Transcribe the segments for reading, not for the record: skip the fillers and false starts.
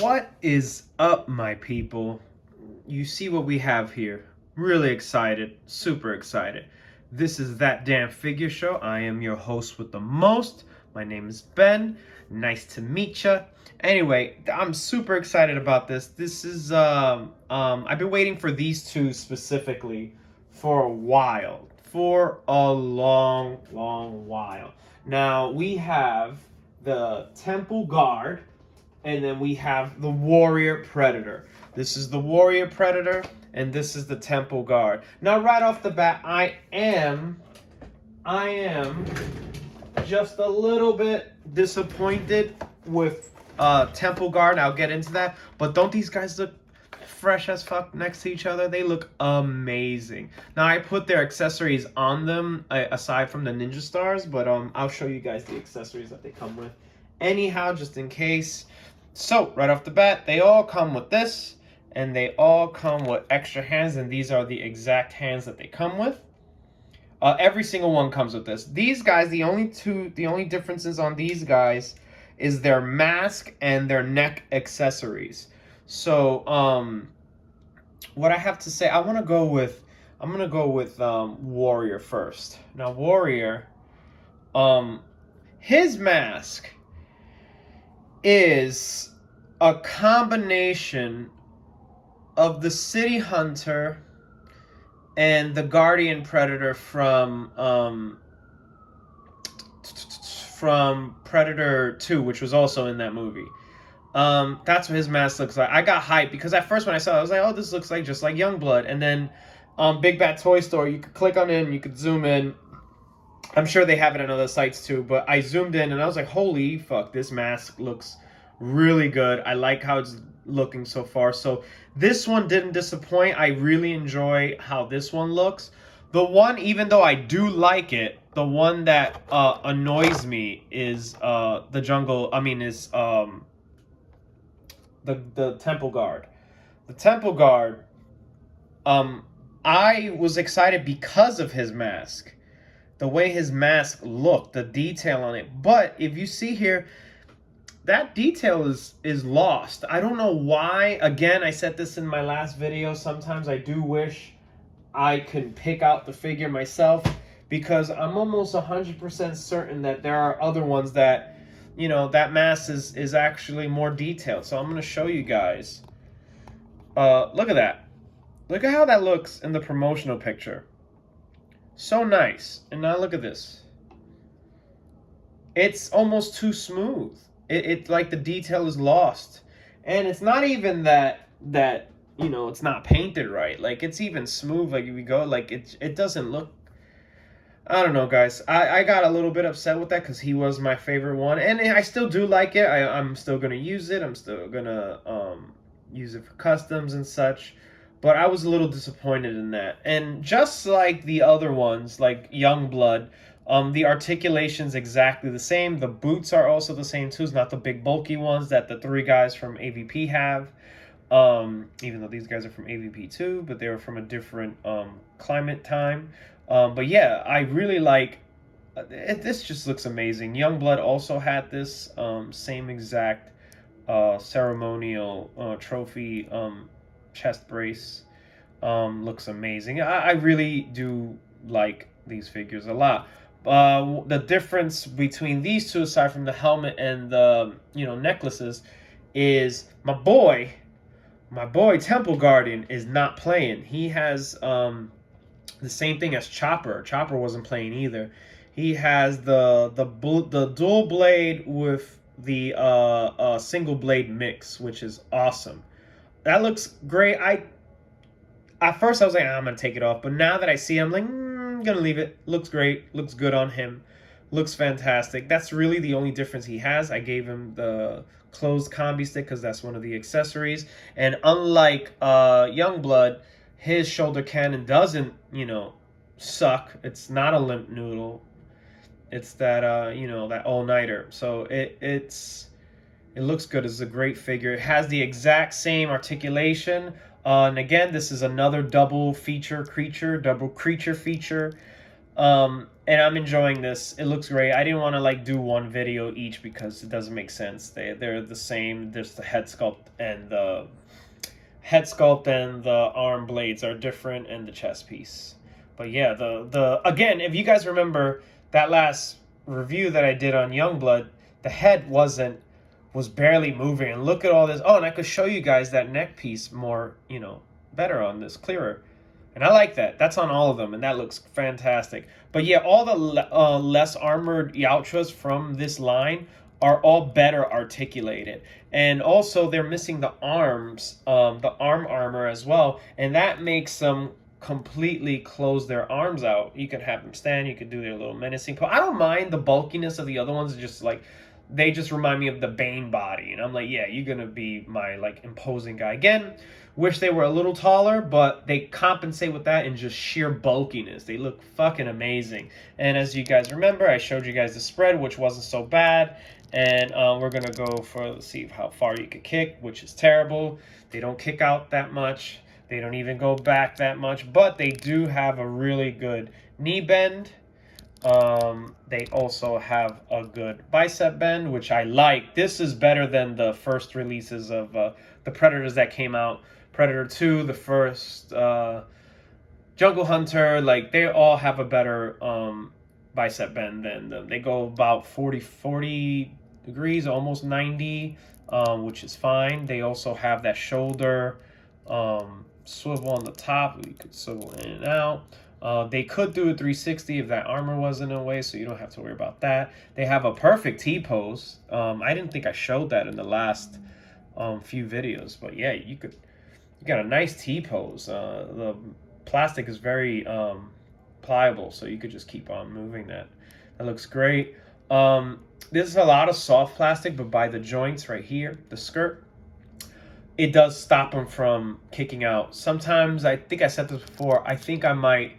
What is up, my people? You see what we have here. Really excited, super excited. This is That Damn Figure Show. I am your host with the most. My name is Ben. Nice to meet ya. Anyway, I'm super excited about this. This is I've been waiting for these two specifically for a while. For a long, long while. Now we have the Temple Guard, and then we have the Warrior Predator. This is the Warrior Predator, and this is the Temple Guard. Now, right off the bat, I am just a little bit disappointed with Temple Guard. I'll get into that. But don't these guys look fresh as fuck next to each other? They look amazing. Now, I put their accessories on them aside from the ninja stars, but I'll show you guys the accessories that they come with anyhow, just in case. So, right off the bat, they all come with this, and they all come with extra hands, and these are the exact hands that they come with. Every single one comes with this. These guys, the only differences on these guys is their mask and their neck accessories. So, what I have to say, I'm gonna go with Warrior first. Now, Warrior, his mask is a combination of the City Hunter and the Guardian Predator from Predator 2, which was also in that movie. That's what his mask looks like. I got hyped because at first when I saw it, I was like, oh, this looks like just like Youngblood. And then Big Bad Toy Store, you could click on it and you could zoom in. I'm sure they have it on other sites too, but I zoomed in and I was like, holy fuck, this mask looks really good. I like how it's looking so far. So this one didn't disappoint. I really enjoy how this one looks. The one, even though I do like it, the one that annoys me is the Temple Guard. The Temple Guard, I was excited because of his mask. The way his mask looked, the detail on it. But if you see here, that detail is lost. I don't know why. Again, I said this in my last video. Sometimes I do wish I could pick out the figure myself, because I'm almost 100% certain that there are other ones that, you know, that mask is actually more detailed. So I'm going to show you guys. Look at that. Look at how that looks in the promotional picture. So nice. And now look at this. It's almost too smooth. It's like the detail is lost. And it's not even that you know, it's not painted right. Like, it's even smooth. Like, if you go, like, it doesn't look, I don't know, guys. I got a little bit upset with that because he was my favorite one. And I still do like it. I'm still going to use it. I'm still going to use it for customs and such. But I was a little disappointed in that. And just like the other ones, like Youngblood, the articulation's exactly the same. The boots are also the same too. It's not the big bulky ones that the three guys from AVP have. Even though these guys are from AVP too, but they were from a different climate time. But yeah, I really like this. Just looks amazing. Youngblood also had this same exact ceremonial trophy chest brace. Looks amazing. I really do like these figures a lot. The difference between these two, aside from the helmet and the necklaces, is my boy Temple Guardian is not playing. He has the same thing as Chopper. Chopper wasn't playing either. He has the dual blade with the single blade mix, which is awesome. That looks great. At first I was like, I'm gonna take it off, but now that I see it, I'm like, I'm gonna leave it. Looks great. Looks good on him. Looks fantastic. That's really the only difference he has. I gave him the closed combi stick because that's one of the accessories. And unlike Youngblood, his shoulder cannon doesn't, suck. It's not a limp noodle. It's that that all-nighter. So it looks good. It's a great figure. It has the exact same articulation. And again, this is another double creature feature. and I'm enjoying this. It looks great. I didn't want to like do one video each because it doesn't make sense. They're the same. There's the head sculpt and the arm blades are different, and the chest piece. But yeah, the again, if you guys remember that last review that I did on Youngblood, the head was barely moving. And look at all this. Oh, and I could show you guys that neck piece more, better on this, clearer. And I like that. That's on all of them, and that looks fantastic. But yeah, all the less armored Yautjas from this line are all better articulated. And also, they're missing the arms, the arm armor as well, and that makes them completely close their arms out. You could have them stand, you could do their little menacing pose. I don't mind the bulkiness of the other ones, just like they just remind me of the Bane body. And I'm like, yeah, you're gonna be my like imposing guy. Again, wish they were a little taller, but they compensate with that in just sheer bulkiness. They look fucking amazing. And as you guys remember, I showed you guys the spread, which wasn't so bad. And we're gonna go for, let's see how far you could kick, which is terrible. They don't kick out that much. They don't even go back that much, but they do have a really good knee bend. They also have a good bicep bend, which I like. This is better than the first releases of the Predators that came out. Predator 2, the first Jungle Hunter, like they all have a better bicep bend than them. They go about 40 degrees, almost 90, which is fine. They also have that shoulder swivel on the top. You could swivel in and out. They could do a 360 if that armor wasn't in the way, so you don't have to worry about that. They have a perfect T-pose. I didn't think I showed that in the last few videos, but yeah, you got a nice T-pose. The plastic is very pliable, so you could just keep on moving that. That looks great. This is a lot of soft plastic, but by the joints right here, the skirt, it does stop them from kicking out. Sometimes, I think I said this before, I think I might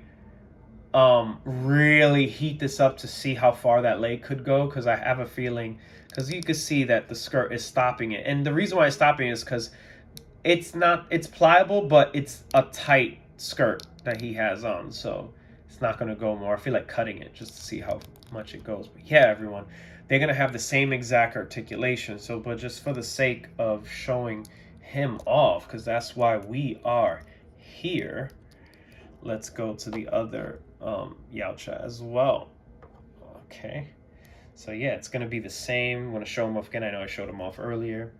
really heat this up to see how far that leg could go, because I have a feeling, because you can see that the skirt is stopping it. And the reason why it's stopping it is because it's pliable, but it's a tight skirt that he has on, so it's not going to go more. I feel like cutting it just to see how much it goes. But yeah, everyone, they're going to have the same exact articulation. So, but just for the sake of showing him off, because that's why we are here, let's go to the other Yautja as well. Okay, so yeah, it's going to be the same. I'm going to show him off again. I know I showed him off earlier.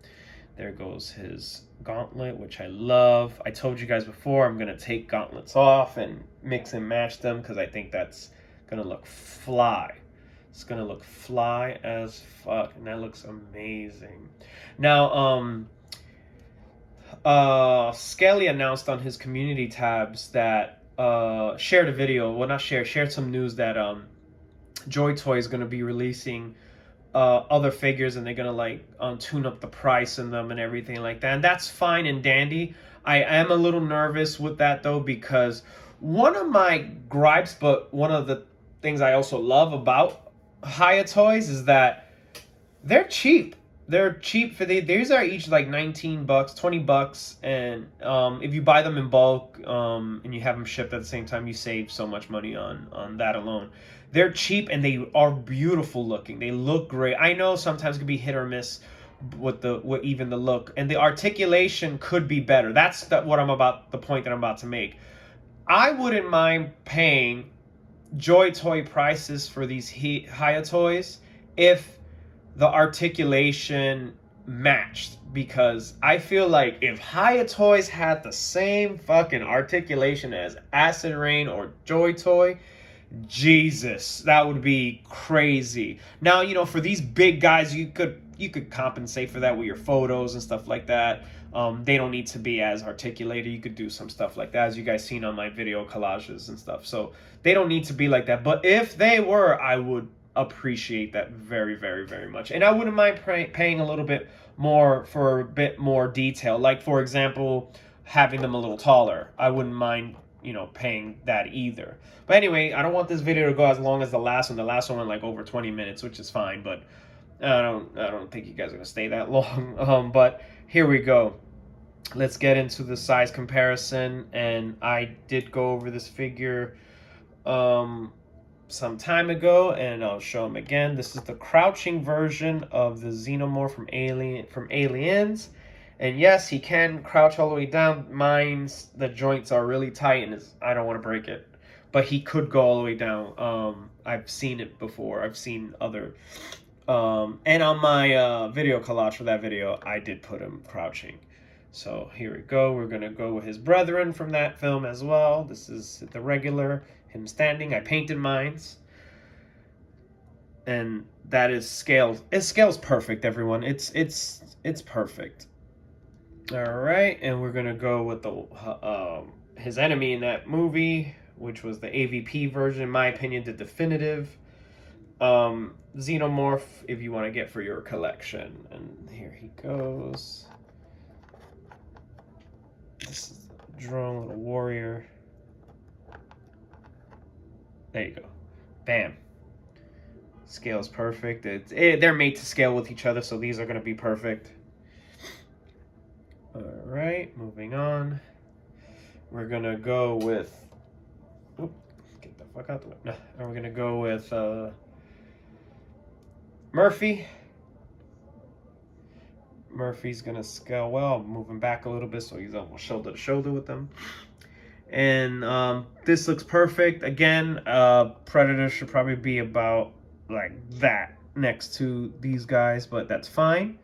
There goes his gauntlet, which I love. I told you guys before, I'm going to take gauntlets off and mix and match them, because I think that's going to look fly. It's going to look fly as fuck, and that looks amazing. Now, Skelly announced on his community tabs that shared a video, well, not shared some news that Joy Toy is going to be releasing other figures, and they're gonna like tune up the price in them and everything like that, and that's fine and dandy. I am a little nervous with that though, because one of my gripes, but one of the things I also love about Hiya toys is that they're cheap. They're cheap for these are each like $19, $20, and if you buy them in bulk and you have them shipped at the same time, you save so much money on that alone. They're cheap and they are beautiful looking. They look great. I know sometimes it can be hit or miss with even the look, and the articulation could be better. That's the point that I'm about to make. I wouldn't mind paying Joy Toy prices for these Hiya toys if the articulation matched, because I feel like if Hiya toys had the same fucking articulation as Acid Rain or Joy Toy, Jesus, that would be crazy. Now, for these big guys, you could compensate for that with your photos and stuff like that. They don't need to be as articulated. You could do some stuff like that, as you guys seen on my video collages and stuff. So they don't need to be like that. But if they were, I would appreciate that very, very, very much. And I wouldn't mind paying a little bit more for a bit more detail. Like, for example, having them a little taller. I wouldn't mind paying that either. But anyway, I don't want this video to go as long as the last one. The last one went like over 20 minutes, which is fine, but I don't think you guys are gonna stay that long. But here we go. Let's get into the size comparison, and I did go over this figure some time ago, and I'll show him again. This is the crouching version of the xenomorph from Aliens. And yes, he can crouch all the way down. Mine's, the joints are really tight, and I don't want to break it. But he could go all the way down. I've seen it before. I've seen other... and on my video collage for that video, I did put him crouching. So here we go. We're going to go with his brethren from that film as well. This is the regular, him standing. I painted mines. And that is scaled. It scales perfect, everyone. It's perfect. All right, and we're gonna go with the his enemy in that movie, which was the AVP version, in my opinion, the definitive xenomorph if you want to get for your collection. And here he goes. This is a drone little warrior. There you go. Bam. Scale's perfect. They're made to scale with each other, so these are going to be perfect. All right, moving on. We're going to go with... Oop, get the fuck out the way. No, and we're going to go with Murphy. Murphy's going to scale well. Moving back a little bit so he's almost shoulder to shoulder with them. And this looks perfect. Again, Predator should probably be about like that next to these guys, but that's fine.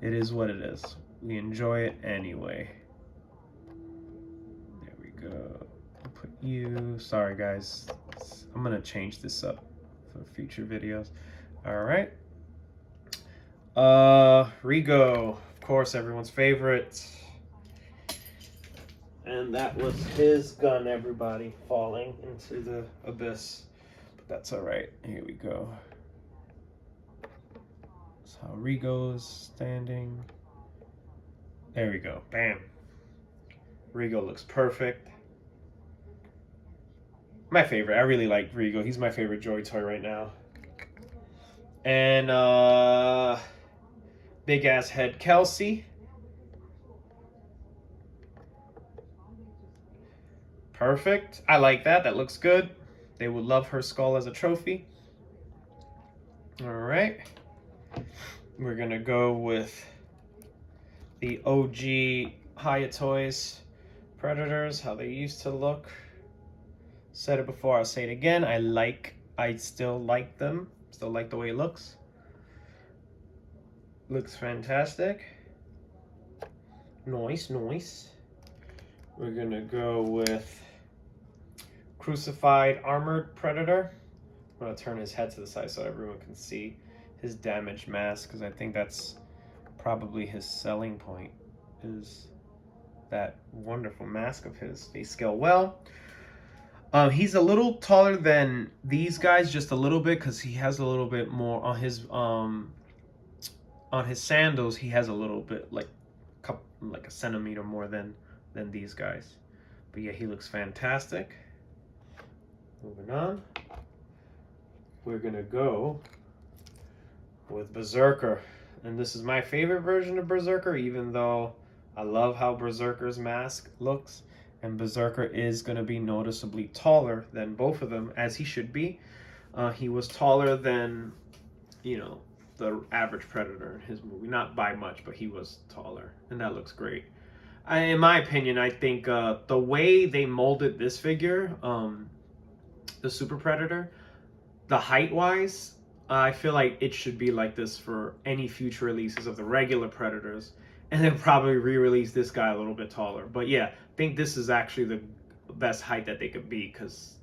It is what it is. We enjoy it anyway. There we go. I'll put you... Sorry, guys. I'm going to change this up for future videos. All right. Rigo. Of course, everyone's favorite. And that was his gun, everybody, falling into the abyss. But that's all right. Here we go. That's how Rigo's standing. There we go. Bam. Rigo looks perfect. My favorite. I really like Rigo. He's my favorite Joy toy right now. And big ass head Kelsey. Perfect. I like that. That looks good. They would love her skull as a trophy. All right. We're going to go with the OG Hiya Toys Predators, how they used to look. Said it before, I'll say it again. I still like them. Still like the way it looks. Looks fantastic. Nice, nice. We're going to go with Crucified Armored Predator. I'm going to turn his head to the side so everyone can see his damaged mask, because I think that's probably his selling point, is that wonderful mask of his. They scale well. He's a little taller than these guys, just a little bit, because he has a little bit more on his sandals. He has a little bit, like a centimeter more than these guys. But yeah, he looks fantastic. Moving on, we're gonna go with Berserker, and this is my favorite version of Berserker, even though I love how Berserker's mask looks, and Berserker is gonna be noticeably taller than both of them, as he should be. He was taller than, you know, the average Predator in his movie, not by much, but he was taller, and that looks great. In my opinion, I think the way they molded this figure, the Super Predator, the height-wise, I feel like it should be like this for any future releases of the regular Predators, and then probably re-release this guy a little bit taller. But yeah, I think this is actually the best height that they could be, because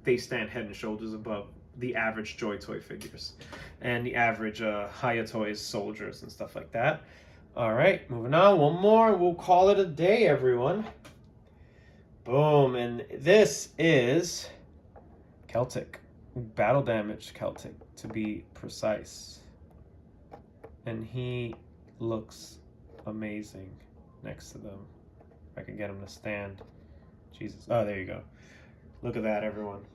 they stand head and shoulders above the average Joy Toy figures and the average Hiya Toys soldiers and stuff like that. All right, moving on. One more. We'll call it a day, everyone. Boom. And this is Celtic. Battle damage Celtic, to be precise. And he looks amazing next to them. If I can get him to stand. Jesus. Oh, there you go. Look at that, everyone.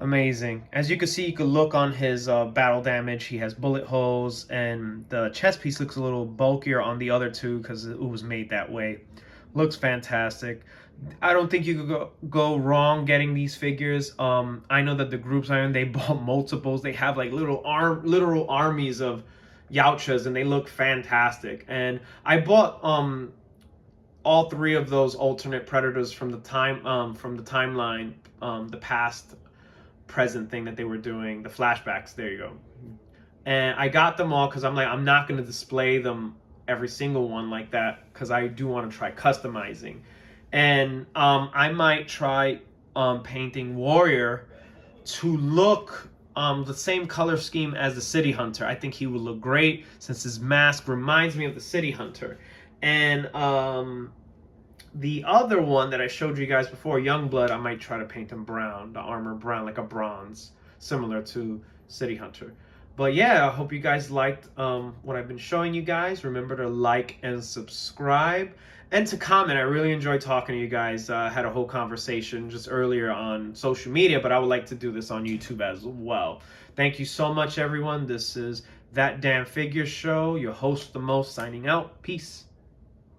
Amazing. As you can see, you can look on his battle damage. He has bullet holes, and the chest piece looks a little bulkier on the other two because it was made that way. Looks fantastic. I don't think you could go wrong getting these figures. I know that the groups I in, they bought multiples. They have like literal armies of Yautjas, and they look fantastic. And I bought all three of those alternate predators from the timeline, the past present thing that they were doing, the flashbacks. There you go. And I got them all because I'm like, I'm not going to display them every single one like that because I do want to try customizing. And I might try painting Warrior to look the same color scheme as the City Hunter. I think he would look great since his mask reminds me of the City Hunter. And the other one that I showed you guys before, Youngblood, I might try to paint him brown, the armor brown, like a bronze, similar to City Hunter. But yeah, I hope you guys liked what I've been showing you guys. Remember to like and subscribe and to comment. I really enjoyed talking to you guys. Had a whole conversation just earlier on social media, but I would like to do this on YouTube as well. Thank you so much, everyone. This is That Damn Figure Show. Your host, the most, signing out. Peace.